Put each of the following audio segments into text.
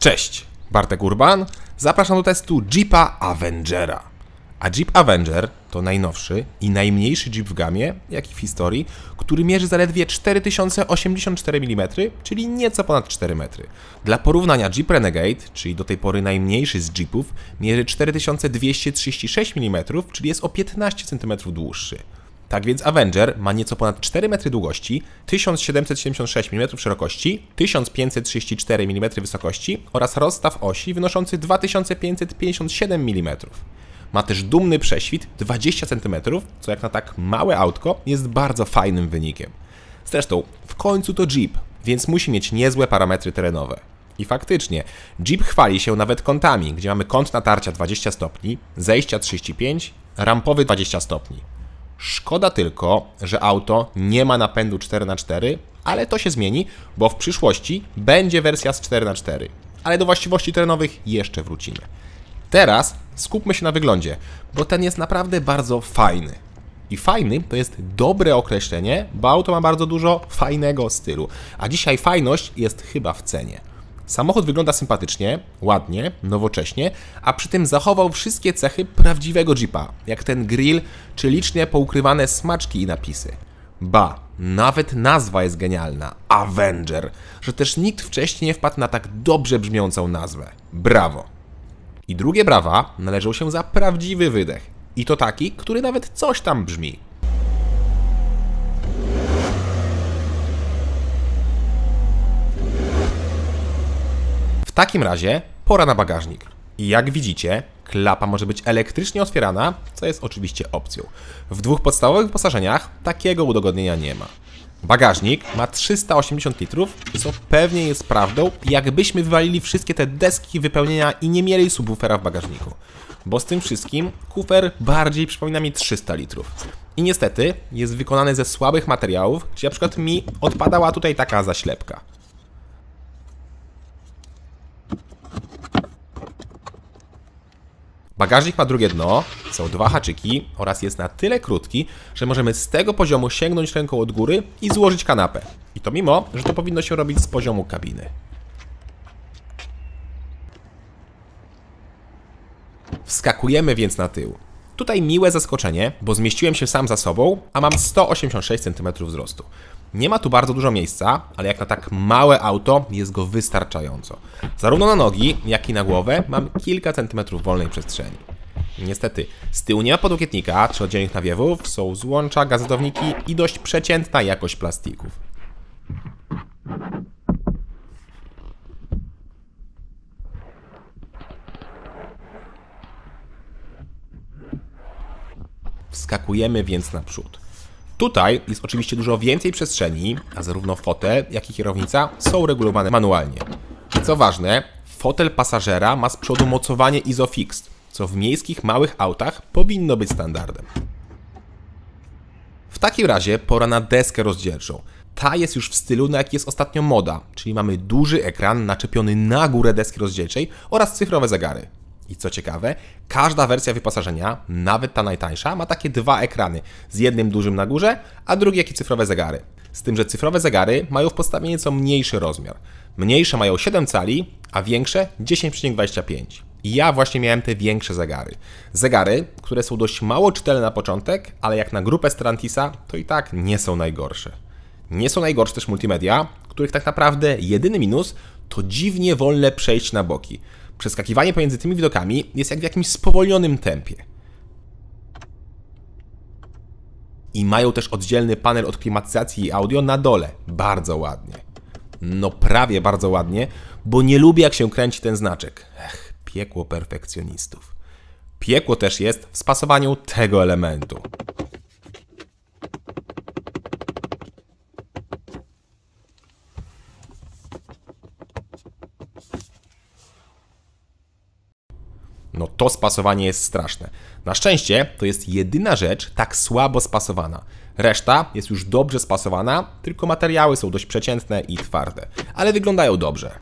Cześć, Bartek Urban. Zapraszam do testu Jeepa Avengera. A Jeep Avenger to najnowszy i najmniejszy Jeep w gamie, jak i w historii, który mierzy zaledwie 4084 mm, czyli nieco ponad 4 metry. Dla porównania Jeep Renegade, czyli do tej pory najmniejszy z Jeepów, mierzy 4236 mm, czyli jest o 15 cm dłuższy. Tak więc Avenger ma nieco ponad 4 metry długości, 1776 mm szerokości, 1534 mm wysokości oraz rozstaw osi wynoszący 2557 mm. Ma też dumny prześwit 20 cm, co jak na tak małe autko jest bardzo fajnym wynikiem. Zresztą w końcu to Jeep, więc musi mieć niezłe parametry terenowe. I faktycznie, Jeep chwali się nawet kątami, gdzie mamy kąt natarcia 20 stopni, zejścia 35, rampowy 20 stopni. Szkoda tylko, że auto nie ma napędu 4x4, ale to się zmieni, bo w przyszłości będzie wersja z 4x4. Ale do właściwości terenowych jeszcze wrócimy. Teraz skupmy się na wyglądzie, bo ten jest naprawdę bardzo fajny. I fajny to jest dobre określenie, bo auto ma bardzo dużo fajnego stylu. A dzisiaj fajność jest chyba w cenie. Samochód wygląda sympatycznie, ładnie, nowocześnie, a przy tym zachował wszystkie cechy prawdziwego Jeepa, jak ten grill czy licznie poukrywane smaczki i napisy. Ba, nawet nazwa jest genialna, Avenger, że też nikt wcześniej nie wpadł na tak dobrze brzmiącą nazwę. Brawo! I drugie brawa należą się za prawdziwy wydech. I to taki, który nawet coś tam brzmi. W takim razie pora na bagażnik. I jak widzicie, klapa może być elektrycznie otwierana, co jest oczywiście opcją. W dwóch podstawowych wyposażeniach takiego udogodnienia nie ma. Bagażnik ma 380 litrów, co pewnie jest prawdą, jakbyśmy wywalili wszystkie te deski wypełnienia i nie mieli subwoofera w bagażniku. Bo z tym wszystkim kufer bardziej przypomina mi 300 litrów. I niestety jest wykonany ze słabych materiałów, gdzie na przykład mi odpadała tutaj taka zaślepka. Bagażnik ma drugie dno, są dwa haczyki oraz jest na tyle krótki, że możemy z tego poziomu sięgnąć ręką od góry i złożyć kanapę. I to mimo, że to powinno się robić z poziomu kabiny. Wskakujemy więc na tył. Tutaj miłe zaskoczenie, bo zmieściłem się sam za sobą, a mam 186 cm wzrostu. Nie ma tu bardzo dużo miejsca, ale jak na tak małe auto jest go wystarczająco. Zarówno na nogi, jak i na głowę mam kilka centymetrów wolnej przestrzeni. Niestety, z tyłu nie ma podłokietnika czy oddzielnych nawiewów, są złącza, gazetowniki i dość przeciętna jakość plastików. Wskakujemy więc naprzód. Tutaj jest oczywiście dużo więcej przestrzeni, a zarówno fotel, jak i kierownica są regulowane manualnie. I co ważne, fotel pasażera ma z przodu mocowanie Isofix, co w miejskich małych autach powinno być standardem. W takim razie pora na deskę rozdzielczą. Ta jest już w stylu, na jaki jest ostatnio moda, czyli mamy duży ekran naczepiony na górę deski rozdzielczej oraz cyfrowe zegary. I co ciekawe, każda wersja wyposażenia, nawet ta najtańsza, ma takie dwa ekrany, z jednym dużym na górze, a drugi jak i cyfrowe zegary. Z tym, że cyfrowe zegary mają w podstawie nieco mniejszy rozmiar. Mniejsze mają 7 cali, a większe 10,25. I ja właśnie miałem te większe zegary. Zegary, które są dość mało czytelne na początek, ale jak na grupę Stellantisa, to i tak nie są najgorsze. Nie są najgorsze też multimedia, których tak naprawdę jedyny minus to dziwnie wolne przejście na boki. Przeskakiwanie pomiędzy tymi widokami jest jak w jakimś spowolnionym tempie. I mają też oddzielny panel od klimatyzacji i audio na dole. Bardzo ładnie. No prawie bardzo ładnie, bo nie lubię jak się kręci ten znaczek. Piekło perfekcjonistów. Piekło też jest w spasowaniu tego elementu. No to spasowanie jest straszne. Na szczęście to jest jedyna rzecz tak słabo spasowana. Reszta jest już dobrze spasowana, tylko materiały są dość przeciętne i twarde. Ale wyglądają dobrze.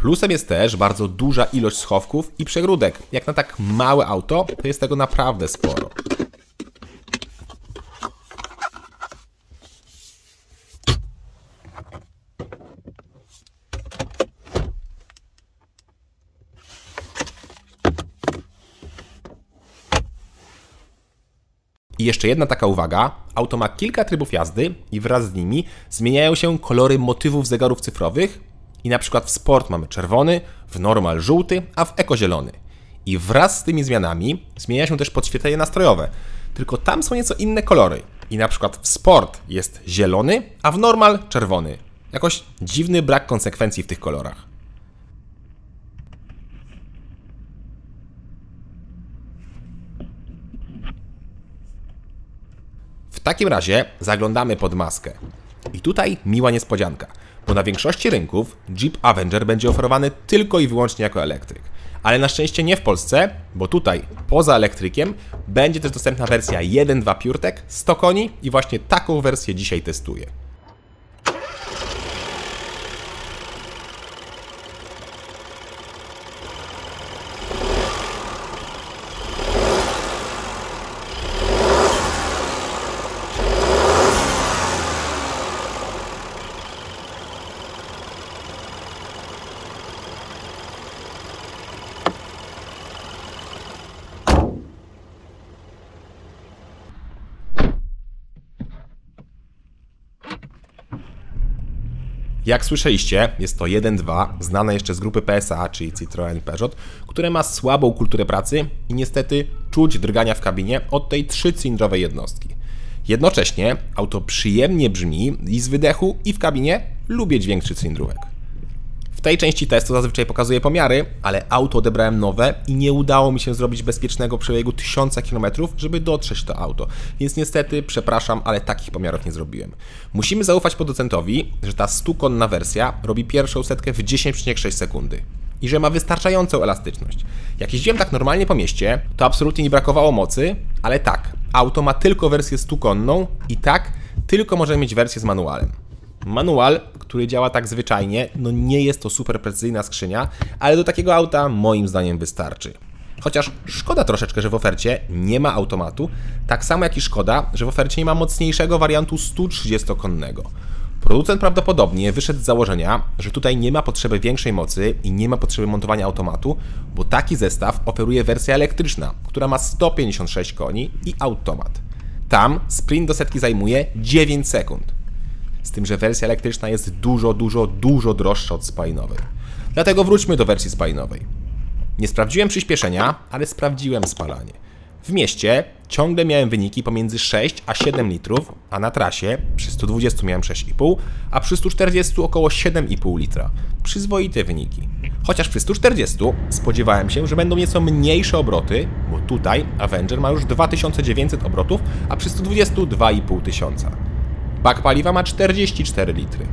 Plusem jest też bardzo duża ilość schowków i przegródek. Jak na tak małe auto, to jest tego naprawdę sporo. I jeszcze jedna taka uwaga, auto ma kilka trybów jazdy i wraz z nimi zmieniają się kolory motywów zegarów cyfrowych i na przykład w Sport mamy czerwony, w Normal żółty, a w Eco zielony. I wraz z tymi zmianami zmienia się też podświetlenie nastrojowe, tylko tam są nieco inne kolory. I na przykład w Sport jest zielony, a w Normal czerwony. Jakoś dziwny brak konsekwencji w tych kolorach. W takim razie zaglądamy pod maskę. I tutaj miła niespodzianka, bo na większości rynków Jeep Avenger będzie oferowany tylko i wyłącznie jako elektryk. Ale na szczęście nie w Polsce, bo tutaj poza elektrykiem będzie też dostępna wersja 1.2 PureTech 100 koni i właśnie taką wersję dzisiaj testuję. Jak słyszeliście, jest to 1.2, znane jeszcze z grupy PSA, czyli Citroën Peugeot, które ma słabą kulturę pracy i niestety czuć drgania w kabinie od tej 3-cylindrowej jednostki. Jednocześnie auto przyjemnie brzmi i z wydechu, i w kabinie lubię dźwięk 3-cylindrówek. W tej części testu zazwyczaj pokazuję pomiary, ale auto odebrałem nowe i nie udało mi się zrobić bezpiecznego przebiegu 1000 km, żeby dotrzeć do auto. Więc niestety, przepraszam, ale takich pomiarów nie zrobiłem. Musimy zaufać producentowi, że ta 100-konna wersja robi pierwszą setkę w 10,6 sekundy. I że ma wystarczającą elastyczność. Jak jeździłem tak normalnie po mieście, to absolutnie nie brakowało mocy, ale tak, auto ma tylko wersję 100-konną i tak, tylko możemy mieć wersję z manualem. Manual, który działa tak zwyczajnie, no nie jest to super precyzyjna skrzynia, ale do takiego auta moim zdaniem wystarczy. Chociaż szkoda troszeczkę, że w ofercie nie ma automatu, tak samo jak i szkoda, że w ofercie nie ma mocniejszego wariantu 130-konnego. Producent prawdopodobnie wyszedł z założenia, że tutaj nie ma potrzeby większej mocy i nie ma potrzeby montowania automatu, bo taki zestaw oferuje wersja elektryczna, która ma 156 koni i automat. Tam sprint do setki zajmuje 9 sekund. Z tym, że wersja elektryczna jest dużo droższa od spalinowej. Dlatego wróćmy do wersji spalinowej. Nie sprawdziłem przyspieszenia, ale sprawdziłem spalanie. W mieście ciągle miałem wyniki pomiędzy 6 a 7 litrów, a na trasie przy 120 miałem 6,5, a przy 140 około 7,5 litra. Przyzwoite wyniki. Chociaż przy 140 spodziewałem się, że będą nieco mniejsze obroty, bo tutaj Avenger ma już 2900 obrotów, a przy 120 2500. Bak paliwa ma 44 litry.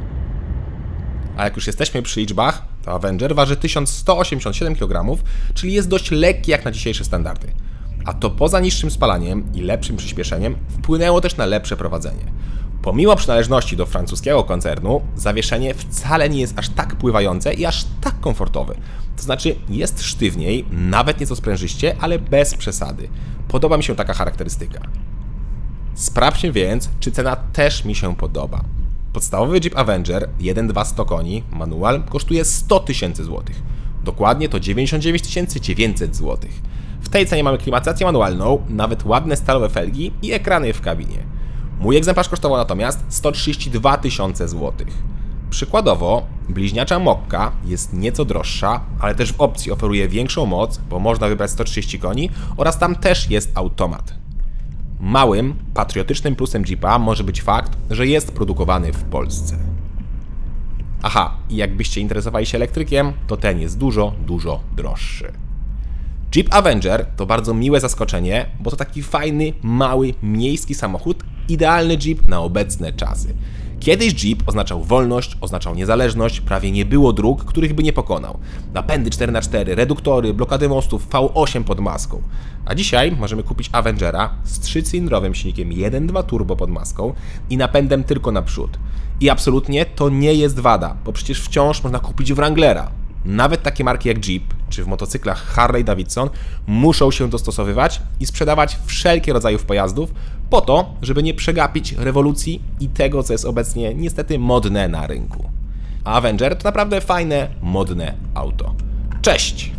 A jak już jesteśmy przy liczbach, to Avenger waży 1187 kg, czyli jest dość lekki jak na dzisiejsze standardy. A to poza niższym spalaniem i lepszym przyspieszeniem wpłynęło też na lepsze prowadzenie. Pomimo przynależności do francuskiego koncernu, zawieszenie wcale nie jest aż tak pływające i aż tak komfortowe. To znaczy jest sztywniej, nawet nieco sprężyście, ale bez przesady. Podoba mi się taka charakterystyka. Sprawdźmy więc, czy cena też mi się podoba. Podstawowy Jeep Avenger 1.2 100 koni, manual, kosztuje 100 tysięcy złotych. Dokładnie to 99 900 złotych. W tej cenie mamy klimatyzację manualną, nawet ładne stalowe felgi i ekrany w kabinie. Mój egzemplarz kosztował natomiast 132 tysiące złotych. Przykładowo, bliźniacza Mokka jest nieco droższa, ale też w opcji oferuje większą moc, bo można wybrać 130 koni oraz tam też jest automat. Małym, patriotycznym plusem Jeepa może być fakt, że jest produkowany w Polsce. Aha, i jakbyście interesowali się elektrykiem, to ten jest dużo droższy. Jeep Avenger to bardzo miłe zaskoczenie, bo to taki fajny, mały, miejski samochód, idealny Jeep na obecne czasy. Kiedyś Jeep oznaczał wolność, oznaczał niezależność, prawie nie było dróg, których by nie pokonał. Napędy 4x4, reduktory, blokady mostów, V8 pod maską. A dzisiaj możemy kupić Avengera z 3-cylindrowym silnikiem 1.2 turbo pod maską i napędem tylko naprzód. I absolutnie to nie jest wada, bo przecież wciąż można kupić Wranglera. Nawet takie marki jak Jeep, czy w motocyklach Harley Davidson muszą się dostosowywać i sprzedawać wszelkie rodzaje pojazdów po to, żeby nie przegapić rewolucji i tego, co jest obecnie niestety modne na rynku. Avenger to naprawdę fajne, modne auto. Cześć!